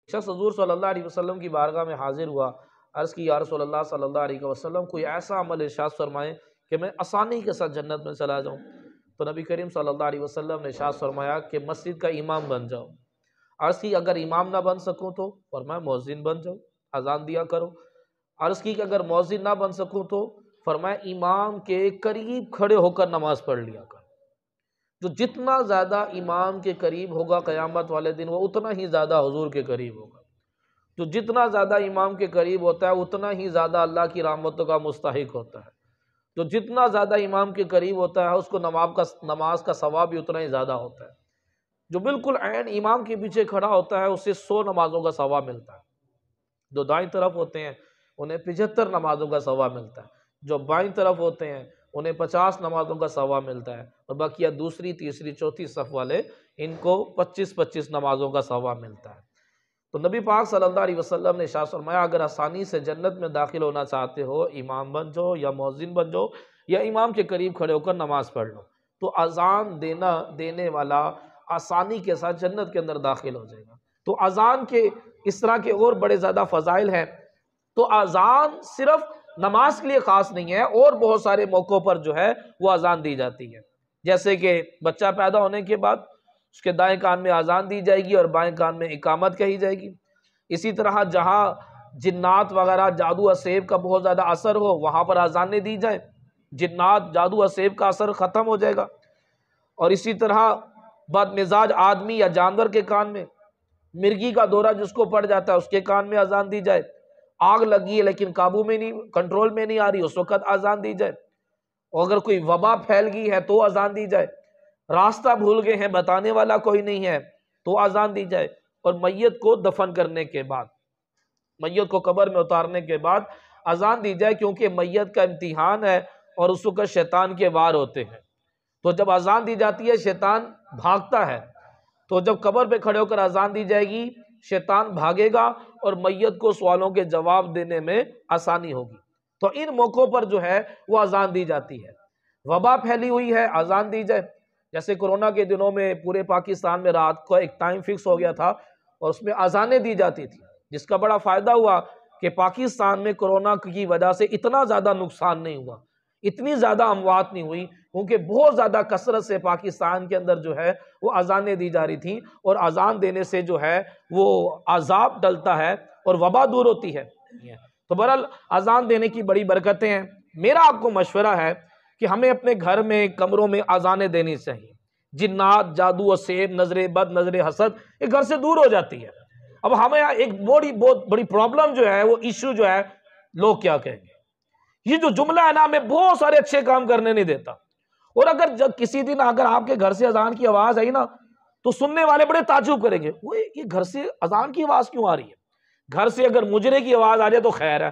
شخص حضور صلی اللہ علیہ وسلم کی بارگاہ میں حاضر ہوا، عرض کی یا رسول اللہ صلی اللہ علیہ وسلم کوئی ایسا عمل ارشاد فرمائیں کہ میں آسانی کے ساتھ جنت میں چلا جاؤں۔ تو نبی کریم صلی اللہ علیہ وسلم نے ارشاد فرمایا کہ مسجد کا امام بن جاؤ۔ عرض کی اگر امام نہ بن سکوں تو؟ فرمایا مؤذن بن جاؤ، اذان دیا کرو۔ عرض کی کہ اگر مؤذن نہ بن سکوں تو؟ فرمایا امام کے قریب کھڑے ہو کر نماز پڑھ لیا کر۔ جو جتنا زیادہ امام کے قریب ہوگا قیامت والے دن، وہ اتنا ہی زیادہ حضور کے قریب ہوگا۔ جو جتنا زیادہ امام کے قریب ہوتا ہے اتنا ہی زیادہ اللہ کی رحمتوں کا مستحق ہوتا ہے۔ جو جتنا زیادہ امام کے قریب ہوتا ہے اس کو نماز کا ثواب بھی اتنا ہی زیادہ ہوتا ہے۔ جو بالکل عین امام کے پیچھے کھڑا ہوتا ہے اسے 100 نمازوں کا ثواب ملتا ہے۔ جو دائیں طرف ہوتے ہیں انہیں 75 نمازوں کا ثواب ملتا ہے۔ جو بائیں طرف ہوتے ہیں انہیں 50 نمازوں کا ثواب ملتا ہے، اور باقی دوسری تیسری چوتھی صف والے ان کو 25 نمازوں کا ثواب ملتا ہے۔ تو نبی پاک صلی اللہ علیہ وسلم نے ارشاد فرمایا اگر آسانی سے جنت میں داخل ہونا چاہتے ہو، امام بن جاؤ یا مؤذن بن جاؤ یا امام کے قریب کھڑے ہو کر نماز پڑھ لو، تو اذان دینے والا آسانی کے ساتھ جنت کے اندر داخل ہو جائے گا۔ تو اذان کے اس طرح کے اور بڑے زیادہ فضائل ہیں۔ تو اذان صرف نماز کے لیے خاص نہیں ہے، اور بہت سارے موقعوں پر جو ہے وہ اذان دی جاتی ہے۔ جیسے کہ بچہ پیدا ہونے کے بعد اس کے دائیں کان میں اذان دی جائے گی اور بائیں کان میں اقامت کہی جائے گی۔ اسی طرح جہاں جنات وغیرہ جادو اسیب کا بہت زیادہ اثر ہو وہاں پر اذانیں دی جائیں، جنات جادو اسیب کا اثر ختم ہو جائے گا۔ اور اسی طرح بد مزاج آدمی یا جانور کے کان میں، مرگی کا دورہ جس کو پڑ جاتا ہے اس کے کان میں اذان دی جائے، آگ لگی ہے لیکن قابو میں نہیں، کنٹرول میں نہیں آ رہی، اس وقت اذان دی جائے، اور اگر کوئی وبا پھیل گئی ہے تو اذان دی جائے، راستہ بھول گئے ہیں بتانے والا کوئی نہیں ہے تو اذان دی جائے۔ اور میت کو دفن کرنے کے بعد، میت کو قبر میں اتارنے کے بعد اذان دی جائے، کیونکہ میت کا امتحان ہے اور اس وقت شیطان کے وار ہوتے ہیں۔ تو جب اذان دی جاتی ہے شیطان بھاگتا ہے، تو جب قبر پہ کھڑے ہو کر اذان دی جائے گی شیطان بھاگے گا اور میت کو سوالوں کے جواب دینے میں آسانی ہوگی۔ تو ان موقعوں پر جو ہے وہ اذان دی جاتی ہے۔ وبا پھیلی ہوئی ہے اذان دی جائے، جیسے کورونا کے دنوں میں پورے پاکستان میں رات کو ایک ٹائم فکس ہو گیا تھا اور اس میں اذانیں دی جاتی تھی، جس کا بڑا فائدہ ہوا کہ پاکستان میں کورونا کی وجہ سے اتنا زیادہ نقصان نہیں ہوا، اتنی زیادہ اموات نہیں ہوئی، کیونکہ بہت زیادہ کثرت سے پاکستان کے اندر جو ہے وہ اذانیں دی جا رہی تھیں، اور اذان دینے سے جو ہے وہ عذاب ٹلتا ہے اور وبا دور ہوتی ہے۔ تو بہرحال اذان دینے کی بڑی برکتیں ہیں۔ میرا آپ کو مشورہ ہے کہ ہمیں اپنے گھر میں کمروں میں اذانیں دینی چاہیے۔ جنات جادو و سیب نظر بد نظر حسد یہ گھر سے دور ہو جاتی ہے۔ اب ہمیں ایک بہت بڑی پرابلم جو ہے وہ ایشو جو ہے لوگ کیا کہیں گے، یہ جو جملہ ہے نا ہمیں بہت سارے اچھے کام کرنے نہیں دیتا۔ اور اگر جب کسی دن اگر آپ کے گھر سے اذان کی آواز آئی نا تو سننے والے بڑے تعجب کریں گے، وہ یہ گھر سے اذان کی آواز کیوں آ رہی ہے؟ گھر سے اگر مجرے کی آواز آ جائے تو خیر ہے،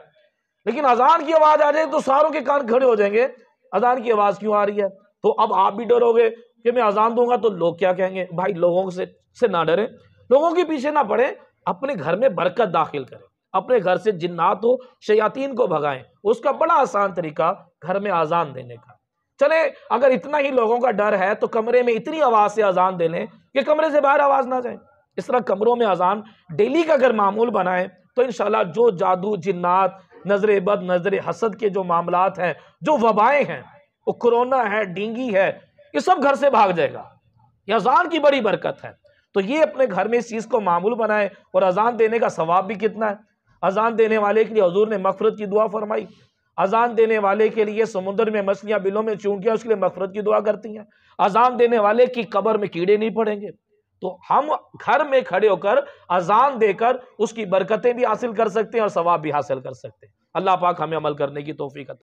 لیکن اذان کی آواز آ جائے تو ساروں کے کان کھڑے ہو جائیں گے، اذان کی آواز کیوں آ رہی ہے؟ تو اب آپ بھی ڈرو گے کہ میں اذان دوں گا تو لوگ کیا کہیں گے۔ بھائی لوگوں سے نہ ڈریں، لوگوں کے پیچھے نہ پڑیں، اپنے گھر میں برکت داخل کریں، اپنے گھر سے جنات و شیاطین کو بھگائیں۔ اس کا بڑا آسان طریقہ گھر میں اذان دینے کا۔ چلے اگر اتنا ہی لوگوں کا ڈر ہے تو کمرے میں اتنی آواز سے اذان دے لیں کہ کمرے سے باہر آواز نہ جائے۔ اس طرح کمروں میں اذان ڈیلی کا اگر معمول بنائیں تو انشاءاللہ جو جادو جنات نظر بد نظر حسد کے جو معاملات ہیں، جو وبائیں ہیں، وہ کرونا ہے ڈینگی ہے، یہ سب گھر سے بھاگ جائے گا۔ یہ اذان کی بڑی برکت ہے۔ تو یہ اپنے گھر میں اس چیز کو معمول بنائیں، اور اذان دینے کا ثواب بھی کتنا ہے۔ اذان دینے والے کے لیے حضور نے مغفرت کی دعا فرمائی، اذان دینے والے کے لیے سمندر میں مچھلیاں بلوں میں چونٹیاں اس کے لیے مغفرت کی دعا کرتی ہیں، اذان دینے والے کی قبر میں کیڑے نہیں پڑیں گے۔ تو ہم گھر میں کھڑے ہو کر اذان دے کر اس کی برکتیں بھی حاصل کر سکتے ہیں اور ثواب بھی حاصل کر سکتے ہیں۔ اللہ پاک ہمیں عمل کرنے کی توفیق عطا